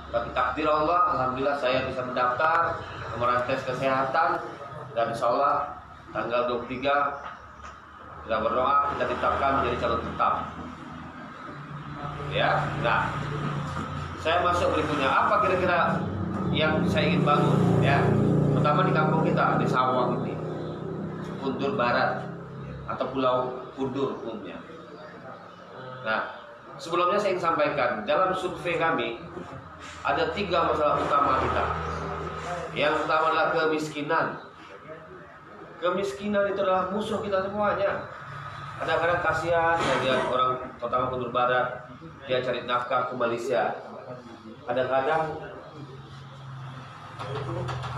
Tapi takdir Allah, alhamdulillah saya bisa mendaftar, kemarin tes kesehatan, dan insya Allah tanggal 23 kita berdoa kita ditetapkan menjadi calon tetap. Ya, nah saya masuk berikutnya. Apa kira-kira yang saya ingin bangun? Ya, pertama di kampung kita di Sawang ini, Kundur Barat atau Pulau Kundur umumnya. Nah, sebelumnya saya ingin sampaikan dalam survei kami ada 3 masalah utama kita. Yang pertama adalah kemiskinan. Kemiskinan itu adalah musuh kita semuanya. Kadang-kadang kasihan saya lihat orang, terutama Kundur Barat, dia cari nafkah ke Malaysia. Kadang-kadang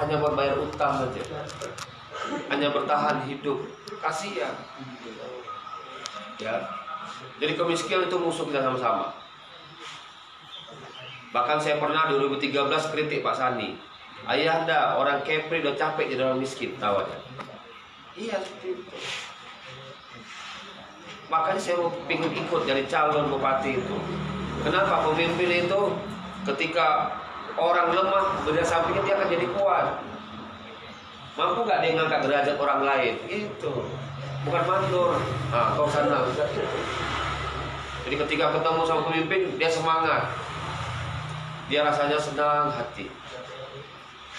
hanya membayar utang saja, hanya bertahan hidup. Kasihan. Ya. Jadi kemiskinan itu musuh kita sama-sama. Bahkan saya pernah 2013 kritik Pak Sani. Ayah anda orang Kepri udah capek jadi orang miskin, tawarnya. Iya seperti itu. Makanya saya ingin ikut jadi calon bupati itu. Kenapa? Pemimpin itu ketika orang lemah berdiri sampingnya dia akan jadi kuat. Mampu nggak dia ngangkat derajat orang lain? Itu bukan mandur. Nah, kau sana. Jadi ketika ketemu sama pemimpin dia semangat. Dia rasanya senang hati.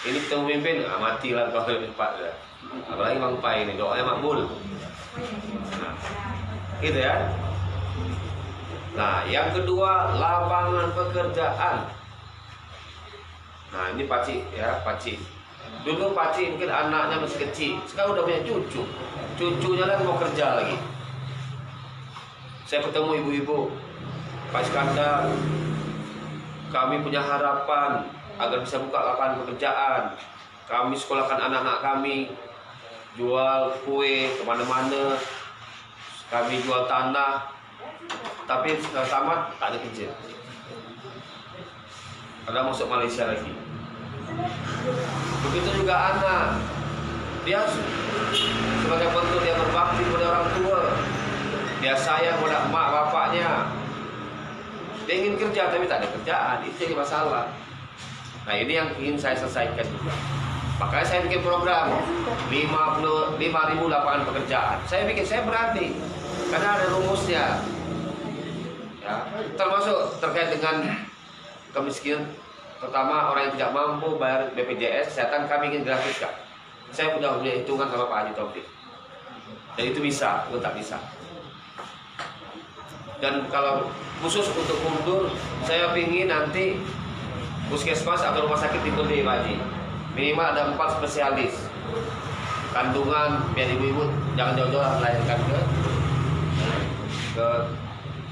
Ini ketemu pemimpin, matilah kau cepat dah. Apalagi Bang Pai ini doanya makbul. Nah, gitu ya. Nah, yang kedua lapangan pekerjaan. Nah, ini Pakcik ya, Pakcik. Dulu Pakcik mungkin anaknya masih kecil, sekarang udah punya cucu. Cucunya lagi mau kerja lagi. Saya ketemu ibu-ibu, Pak Iskandar. Kami punya harapan agar bisa buka lapangan pekerjaan. Kami sekolahkan anak-anak kami, jual kue kemana-mana. Kami jual tanah, tapi setelah tamat tak ada kerja. Ada masuk Malaysia lagi. Begitu juga anak, dia sebagai bentuk dia berbakti pada orang tua, dia sayang pada emak bapaknya. Dia ingin kerja tapi tak ada kerjaan, itu yang masalah. Nah ini yang ingin saya selesaikan juga. Makanya saya bikin program 5.000 lapangan pekerjaan. Saya berani karena ada rumusnya. Ya, termasuk terkait dengan kemiskinan, terutama orang yang tidak mampu bayar BPJS kesehatan, kami ingin gratiskan. Saya sudah punya hitungan sama Pak Haji Taufik. Dan itu bisa, itu tak bisa. Dan kalau khusus untuk Kundur, saya ingin nanti puskesmas atau rumah sakit ditunda Pak Haji. Minimal ada 4 spesialis kandungan, biar ibu-ibu jangan jauh-jauh melahirkan ke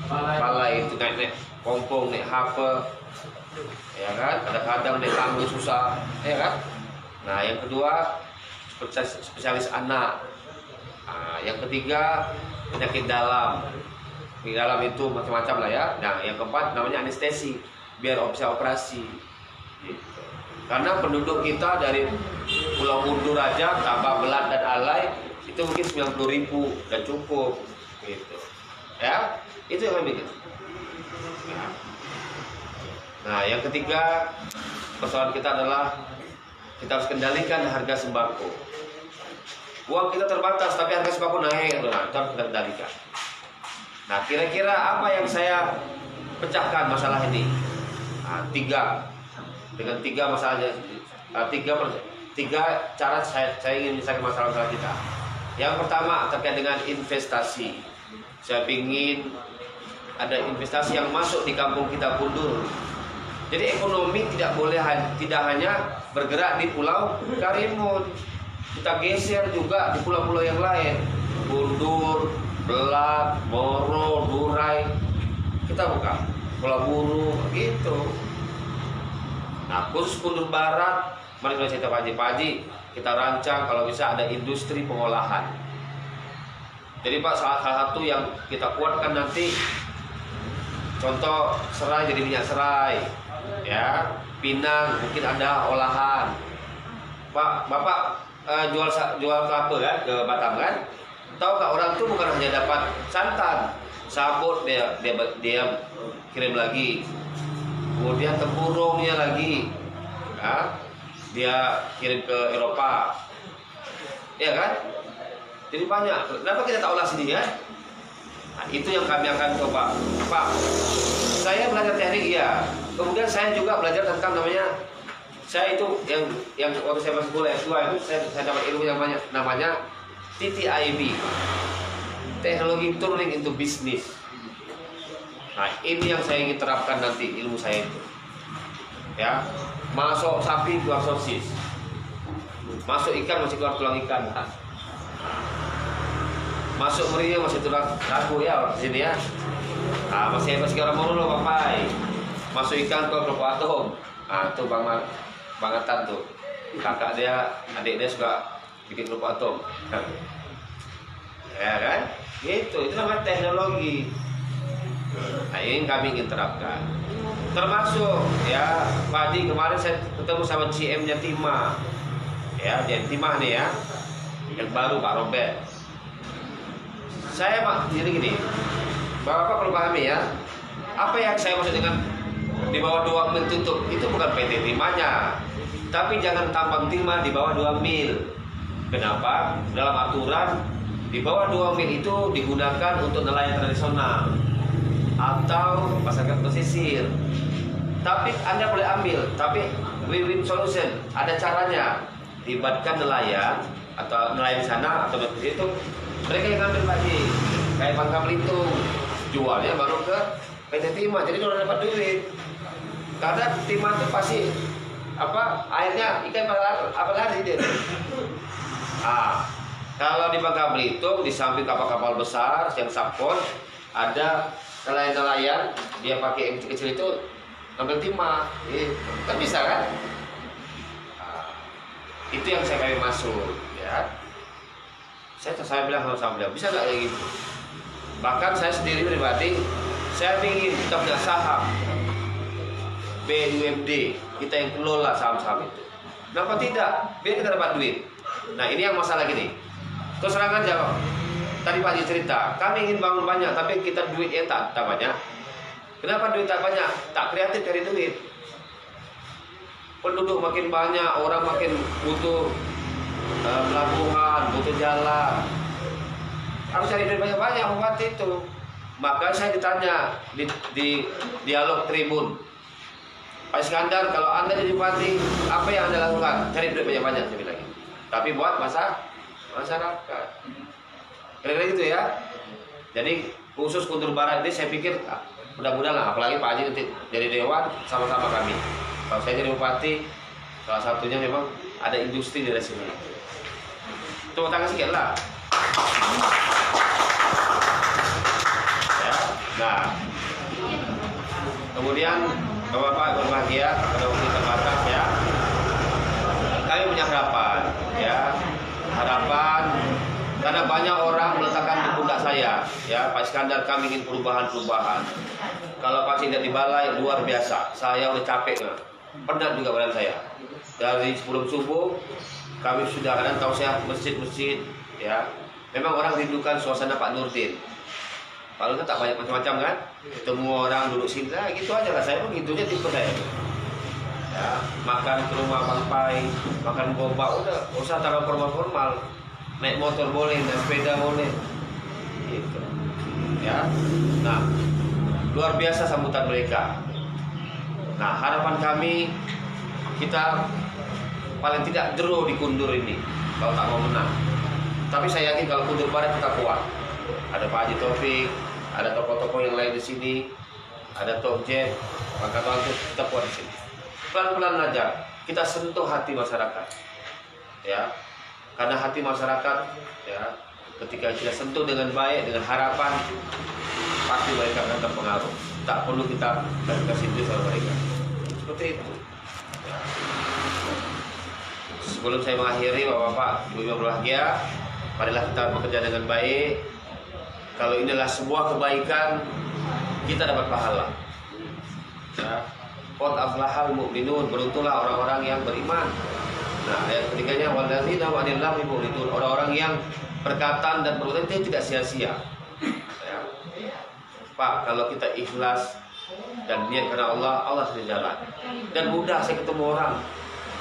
balai itu naik pompong, naik hape, ya kan? Kadang-kadang naik tangga susah, ya kan? Nah, yang kedua spesialis anak. Nah, yang ketiga penyakit dalam. Di dalam itu macam-macam lah ya. Nah, yang keempat namanya anestesi, biar bisa operasi. Gitu. Karena penduduk kita dari Pulau Kundur aja, tambah Belat dan Alai itu mungkin 90.000 dan cukup. Gitu. Ya, itu yang kami bikin. Nah, yang ketiga persoalan kita adalah kita harus kendalikan harga sembako. Uang kita terbatas, tapi harga sembako naik, nah, itu harus kita kendalikan. Nah, kira-kira apa yang saya pecahkan masalah ini? Nah, dengan tiga masalahnya, tiga cara saya ingin menyelesaikan masalah-masalah kita. Yang pertama terkait dengan investasi. Saya ingin ada investasi yang masuk di kampung kita Kundur. Jadi ekonomi tidak hanya bergerak di Pulau Karimun. Kita geser juga di pulau-pulau yang lain. Kundur, Belat, Moro, Durai, kita buka Pulau Buru, gitu. Nah, khusus Kundur Barat, mari kita cerita Pak Haji, kita rancang kalau bisa ada industri pengolahan. Jadi Pak, salah satu yang kita kuatkan nanti, contoh serai jadi minyak serai, ya, Pinang mungkin ada olahan. Pak, Bapak jual kelapa kan ke Batam kan? Tahu nggak, orang tuh bukan hanya dapat santan, sabut dia kirim lagi, kemudian tempurungnya lagi, ya, dia kirim ke Eropa, ya kan? Jadi banyak. Kenapa kita tak olah sendiri ya? Nah, itu yang kami akan coba. Pak, saya belajar teknik ya. Kemudian saya juga belajar tentang namanya, saya itu yang waktu saya masuk kuliah S2 itu saya dapat ilmu yang namanya TTIB, Teknologi Turning into Business. Nah, ini yang saya ingin terapkan nanti ilmu saya itu. Ya, masuk sapi keluar sosis, masuk ikan masih keluar tulang ikan. Masuk meriah masih tulang ragu ya di sini ya. Nah, masih orang mono Bang Pai. Masuk ikan ke kelompok atom. Nah, itu Bang Atan tuh. Kakak dia, adik dia suka bikin kelompok atom. Ya kan? Gitu, itu namanya teknologi. Nah, ini kami ingin terapkan. Termasuk ya, pagi kemarin saya ketemu sama GM-nya Timah. Ya, GM Timah nih ya. Yang baru Pak Robert. Saya Pak, jadi gini, Bapak perlu pahami ya, apa yang saya maksud dengan di bawah 2 mil tutup, itu bukan PT Timahnya, tapi jangan tambang timah di bawah 2 mil. Kenapa? Dalam aturan, di bawah 2 mil itu digunakan untuk nelayan tradisional atau masyarakat pesisir. Tapi Anda boleh ambil, tapi win-win solution, ada caranya. Libatkan nelayan atau nelayan sana atau pesisir itu, mereka yang ngambil lagi, kayak Bangka Belitung, jualnya baru ke PT Timah, jadi kalau dapat duit. Karena Timah itu pasti airnya ikan apa lari dia. Kalau di Bangka Belitung di samping kapal-kapal besar yang subport ada nelayan-nelayan, dia pakai yang kecil-kecil itu ngambil timah, kan bisa kan? Itu yang saya kali masuk, ya. Saya bilang sama beliau, bisa nggak kayak gitu? Bahkan saya sendiri pribadi, saya ingin kita punya saham BUMD, kita yang kelola saham-saham itu. Kenapa tidak? Biar kita dapat duit. Nah, ini yang masalah gini. Keserangan jawab. Tadi Pak Haji cerita, kami ingin bangun banyak, tapi kita duitnya tak banyak. Kenapa duit tak banyak? Tak kreatif cari duit. Penduduk makin banyak, orang makin butuh pelabuhan, butuh jalan, harus cari duit banyak-banyak membuat itu. Maka saya ditanya di dialog Tribun, Pak Iskandar, kalau Anda jadi bupati, apa yang Anda lakukan? Cari duit banyak-banyak, saya bilang. Tapi buat masyarakat. Kira-kira gitu ya. Jadi khusus Kuntur Barat ini saya pikir mudah-mudahan lah, apalagi Pak Haji nanti jadi dewan sama-sama kami. Kalau saya jadi bupati, salah satunya memang ada industri dari sini. Tepuk tangan sekian lah. Ya. Nah, kemudian Bapak-bapak berbahagia pada waktu terbatas ya. Kami punya harapan, ya. Harapan karena banyak orang meletakkan di pundak saya, ya Pak Iskandar, kami ingin perubahan. Kalau Pak tidak di balai luar biasa, saya udah capek, penat juga badan saya. Dari sebelum subuh kami sudah kadang tahu saya masjid-masjid, ya. Memang orang rindukan suasana Pak Nurdin. Pak Nurdin tak banyak macam-macam kan, ketemu orang duduk sini, gitu aja lah. Saya pun gitunya tipe saya. Ya, makan ke rumah Bang Pai, makan boba, udah usah terlalu formal. Naik motor boleh, naik sepeda boleh, gitu. Ya, nah luar biasa sambutan mereka. Nah harapan kami kita paling tidak draw di Kundur ini kalau tak mau menang. Tapi saya yakin kalau Kundur Barat kita kuat. Ada Pak Haji Taufik, ada tokoh-tokoh yang lain di sini, ada Tok Jet, maka kita kuat di sini. Pelan-pelan aja kita sentuh hati masyarakat, ya. Karena hati masyarakat, ya, ketika kita sentuh dengan baik, dengan harapan, pasti mereka akan terpengaruh. Tak perlu kita kasih itu sama mereka. Seperti itu. Ya. Sebelum saya mengakhiri, Bapak-bapak, Ibu-ibu berbahagia, marilah kita bekerja dengan baik. Kalau inilah sebuah kebaikan, kita dapat pahala. Ya. Qad aflahal mu'minun, beruntunglah orang-orang yang beriman. Nah, ayat ketiganya walladzina hum 'anil lagwi mu'ridun, orang-orang yang perkataan dan perbuatan itu tidak sia-sia. Ya. Pak, kalau kita ikhlas dan niat karena Allah, Allah sudah jalan. Dan mudah saya ketemu orang.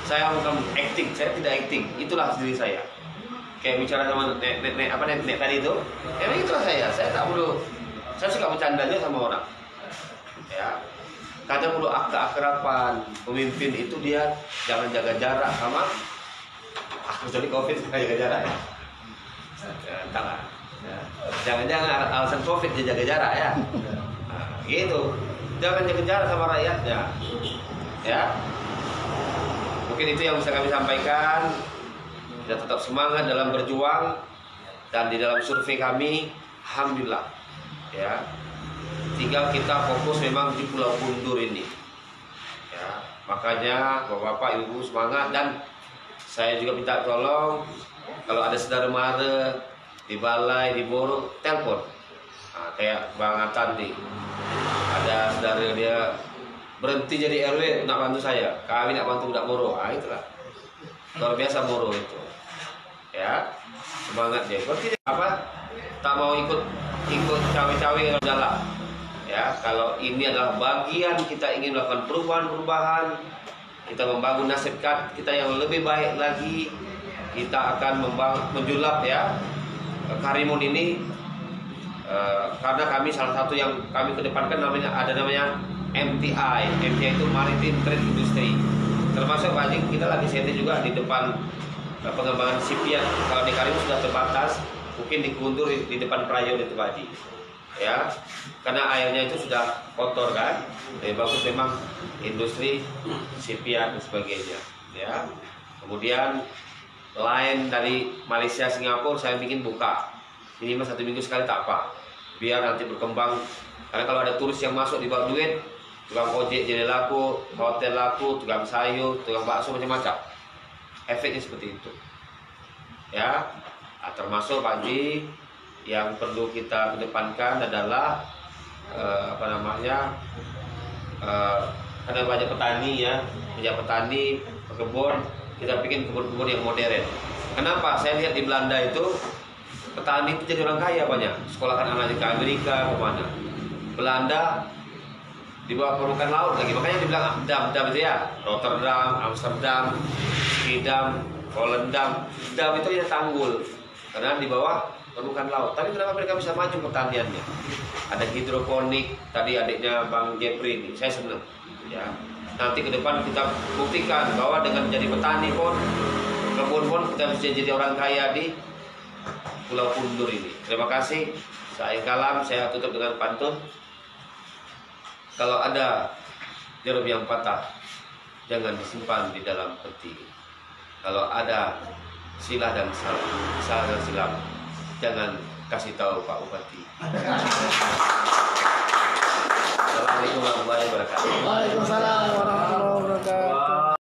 Saya bukan acting, saya tidak acting. Itulah diri saya. Kayak bicara sama nek tadi itu, emang itulah saya. Saya tak perlu. Saya suka bercanda aja sama orang. Ya, kadang perlu keakraban. Pemimpin itu dia jangan jaga jarak sama. Kecuali COVID jaga jarak ya. Entahlah. Jangan-jangan alasan COVID dia jaga jarak ya. Nah, gitu. Jangan jaga jarak sama rakyatnya. Ya. Mungkin itu yang bisa kami sampaikan. Kita tetap semangat dalam berjuang, dan di dalam survei kami alhamdulillah ya, tinggal kita fokus memang di Pulau Bundur ini. Ya, makanya Bapak Ibu semangat, dan saya juga minta tolong kalau ada saudara mara di balai, di Boro, telepon. Nah, kayak Bang Atan nih, ada saudara dia berhenti jadi RW nak bantu saya, kami nak bantu budak Boro. Ah, itulah luar biasa Boro itu. Ya, semangat dia. Berarti apa? Tak mau ikut cawe-cawe kalau jalan. Ya, kalau ini adalah bagian kita ingin melakukan perubahan, kita membangun nasib kita yang lebih baik lagi. Kita akan menjulap ya Karimun ini, karena kami salah satu yang kami kedepankan ada namanya MTI. MTI itu Maritime Trade Industry. Termasuk Pak Haji, kita lagi setting juga di depan pengembangan sipian. Kalau di Karimun sudah terbatas, mungkin dikundur di depan Prayon itu Pak Haji. Ya, karena airnya itu sudah kotor kan. Jadi bagus memang industri sipian dan sebagainya. Ya. Kemudian lain dari Malaysia, Singapura saya bikin buka. Minimal 1 minggu sekali tak apa. Biar nanti berkembang. Karena kalau ada turis yang masuk di bawah duit, tukang ojek jadi laku, hotel laku, tukang sayur, tukang bakso, macam-macam. Efeknya seperti itu. Ya, termasuk Pak Haji yang perlu kita kedepankan adalah karena banyak petani ya, pekebun, kita bikin kebun-kebun yang modern. Kenapa? Saya lihat di Belanda itu petani itu jadi orang kaya banyak, sekolahkan anaknya ke Amerika, kemana. Belanda di bawah permukaan laut lagi, makanya dibilang dam itu ya, Rotterdam, Amsterdam, Schiedam, Volendam. Dam itu ya tanggul, karena di bawah permukaan laut. Tapi kenapa mereka bisa maju pertaniannya? Ada hidroponik, tadi adiknya Bang Jepri ini, saya senang. Ya, nanti ke depan kita buktikan bahwa dengan menjadi petani pun, kebun pun kita bisa jadi orang kaya di Pulau Bundur ini. Terima kasih. Saya kalam, saya tutup dengan pantun. Kalau ada jarum yang patah, jangan disimpan di dalam peti. Kalau ada silah dan silap, jangan kasih tahu Pak Bupati. Assalamualaikum warahmatullahi wabarakatuh. Waalaikumsalam.